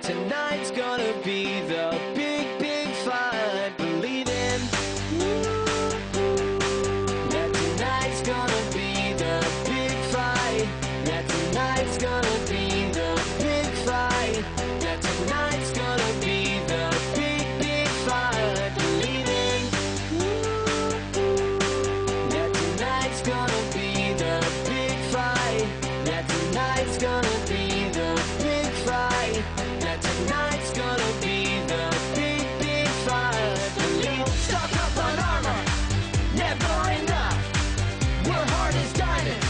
that tonight's gonna be the big, big fight. Believe in that tonight's gonna be the big fight. That tonight's gonna be the big fight. That tonight's gonna be the big, big fight. Believe in that tonight's gonna be the big fight. That tonight's gonna be the big fight. That tonight's gonna be the big, big fight. Believe. Stock up on armor, never enough. We're hard as diamonds,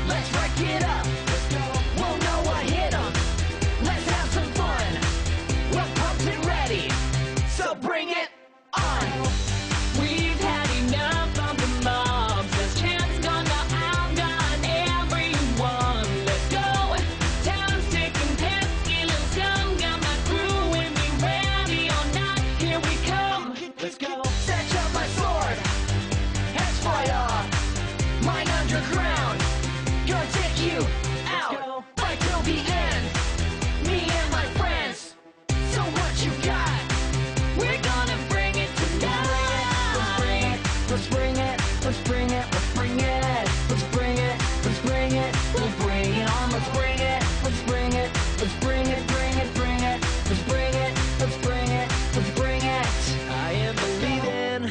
let's wreck it up. Won't know what hit 'em, let's have some fun. We're pumped and ready, so bring it on. We've had enough of the mobs. There's chance gonna outgun everyone. Let's go. Town's ticking, pesky little scum. Got my crew with me, ready or not. Here we come. Let's go. Snatch up my sword, heads fly off. Mine underground, gonna take you out. Fight till the end, me and my friends. So what you got? We're gonna bring it tonight. Let's bring it, let's bring it, let's bring it, let's bring it, let's bring it, let's bring it, we'll bring it on. Let's bring it, let's bring it, let's bring it, bring it, bring it, let's bring it, let's bring it, let's bring it. I am believing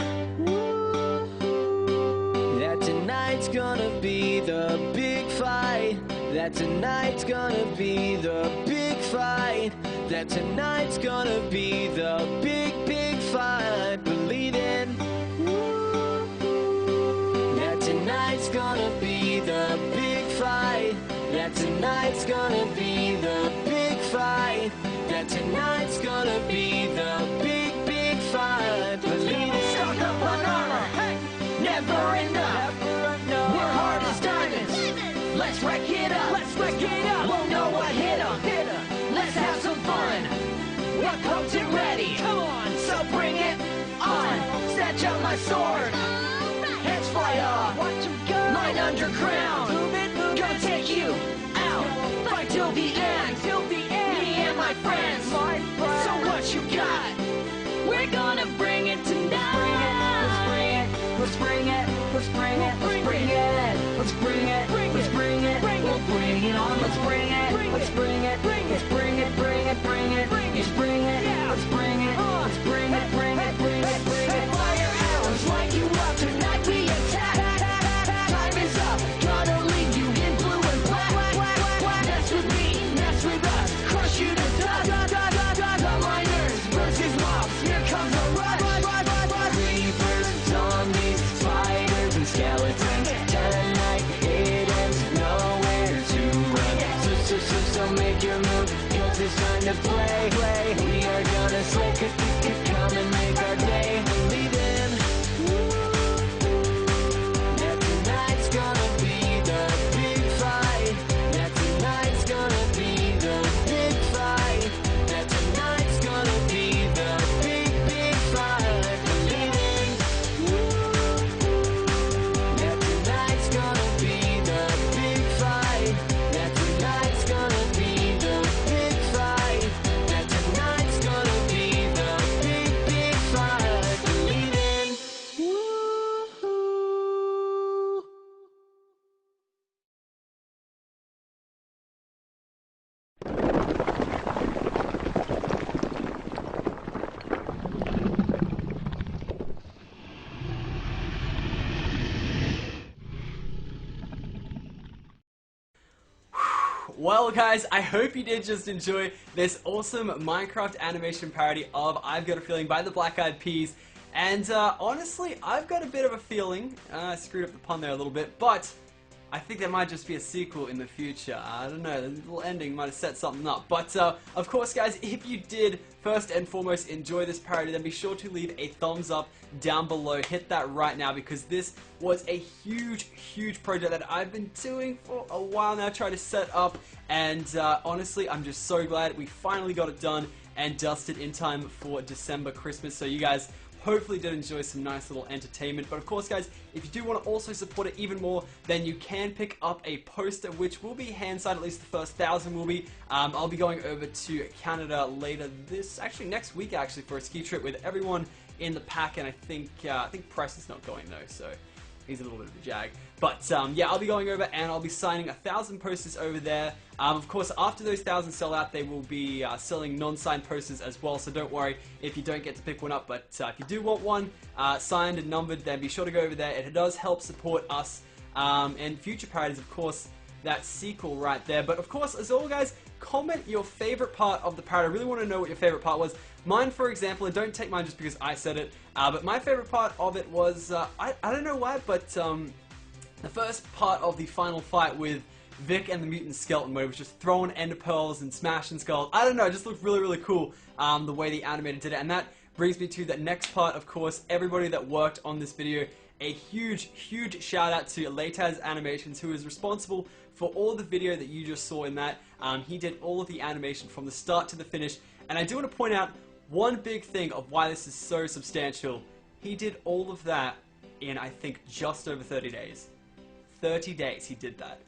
that tonight's gonna be the big fight. That tonight's gonna be the big fight. That tonight's gonna be the big, big fight. Believe in that tonight's gonna be the big fight. That tonight's gonna be the big fight. That tonight's gonna be the big, big fight. Believe in. Stock up on armor, never enough. We're hard as diamonds, let's wreck it up. Let's wreck it up. Won't know what hit 'em. Let's have some fun. We're pumped and ready. Come on, so bring it on. Snatch up my sword, heads fly off. Mine underground, gonna take you out. Fight till the end, me and my friends. So what you got? We're gonna bring it tonight. Let's bring it, let's bring it, let's bring it, let's bring it, let's bring it, let's bring it, we'll bring it on. Let's bring it, let's bring it, let's bring it, bring it, bring it, let's bring it, let's bring it, let's bring it, bring it, bring it, bring it. Fire arrows light you up, tonight we attack. Time is up, gonna leave you in blue and black. Mess with me, mess with us, crush you to dust. The miners versus mobs, here comes a rush. Creepers, zombies, spiders, and skeletons. Tonight it ends, nowhere to run. So make your move, 'cause it's time to play. We are gonna slay, come and make our day. Believe in that tonight's gonna be the big fight. That tonight's gonna be the big fight. That tonight's gonna be the big, big fight. Believe in that tonight's gonna be the big fight. That tonight's gonna be the big fight. That tonight's gonna be the big, big fight. Believe in. Well guys, I hope you did just enjoy this awesome Minecraft animation parody of I've Got a Feeling by the Black Eyed Peas. And honestly, I've got a bit of a feeling, I screwed up the pun there a little bit, but I think there might just be a sequel in the future. I don't know, the little ending might have set something up. But of course guys, if you did first and foremost enjoy this parody, then be sure to leave a thumbs up down below. Hit that right now, because this was a huge project that I've been doing for a while now, trying to set up. And honestly, I'm just so glad we finally got it done and dusted in time for December Christmas. So you guys Hopefully did enjoy some nice little entertainment. But of course, guys, if you do want to also support it even more, then you can pick up a poster, which will be hand-signed, at least the first 1,000 will be. I'll be going over to Canada later next week, actually, for a ski trip with everyone in the pack, and I think Preston's not going, though, so he's a little bit of a jag. But yeah, I'll be going over and I'll be signing 1,000 posters over there. Of course, after those 1,000 sell out, they will be selling non-signed posters as well, so don't worry if you don't get to pick one up. But if you do want one signed and numbered, then be sure to go over there. It does help support us and future parodies, of course, that sequel right there. But of course, as always, guys, comment your favorite part of the parody. I really want to know what your favorite part was. Mine, for example, and don't take mine just because I said it, but my favorite part of it was, I don't know why, but the first part of the final fight with Vic and the mutant skeleton, where it was just throwing ender pearls and smashing skulls. I don't know, it just looked really, really cool, the way the animator did it. And that brings me to the next part, of course, everybody that worked on this video. A huge, huge shout out to Lataz Animations, who is responsible for all the video that you just saw in that. He did all of the animation from the start to the finish. And I do want to point out one big thing of why this is so substantial. He did all of that in, I think, just over 30 days. 30 days he did that.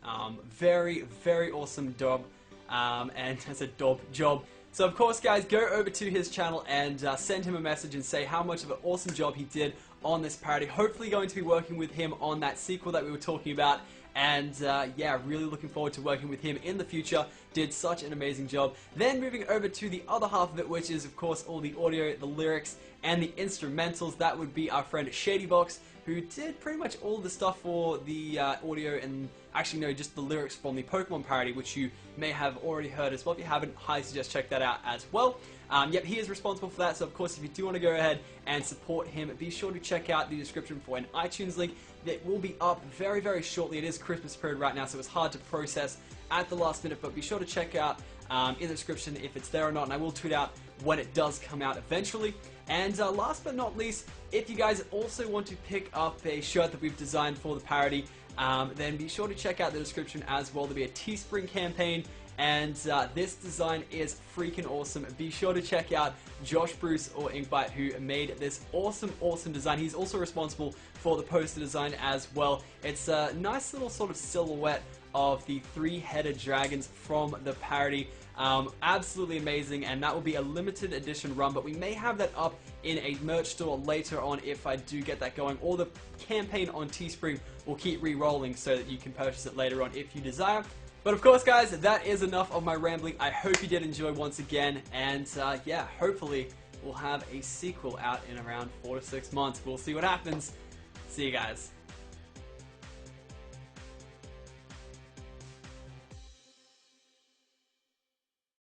Very, very awesome job. And as a job. So of course, guys, go over to his channel and send him a message and say how much of an awesome job he did on this parody. Hopefully going to be working with him on that sequel that we were talking about. And yeah, really looking forward to working with him in the future. Did such an amazing job. Then moving over to the other half of it, which is of course all the audio, the lyrics, and the instrumentals. That would be our friend ShadyBox, who did pretty much all the stuff for the audio and actually no, just the lyrics from the Pokemon parody, which you may have already heard as well. If you haven't, highly suggest check that out as well. Yep, he is responsible for that, so of course if you do want to go ahead and support him, be sure to check out the description for an iTunes link that will be up very, very shortly. It is Christmas period right now, so it's hard to process at the last minute, but be sure to check out in the description if it's there or not, and I will tweet out when it does come out eventually. And last but not least, if you guys also want to pick up a shirt that we've designed for the parody, then be sure to check out the description as well. There'll be a Teespring campaign, and this design is freaking awesome. Be sure to check out Josh Bruce or Inkbite, who made this awesome, awesome design. He's also responsible for the poster design as well. It's a nice little sort of silhouette of the three-headed dragons from the parody. Absolutely amazing, and that will be a limited edition run, but we may have that up in a merch store later on if I do get that going, or the campaign on Teespring will keep re-rolling so that you can purchase it later on if you desire. But of course, guys, that is enough of my rambling. I hope you did enjoy once again, and yeah, hopefully we'll have a sequel out in around 4 to 6 months. We'll see what happens. See you guys.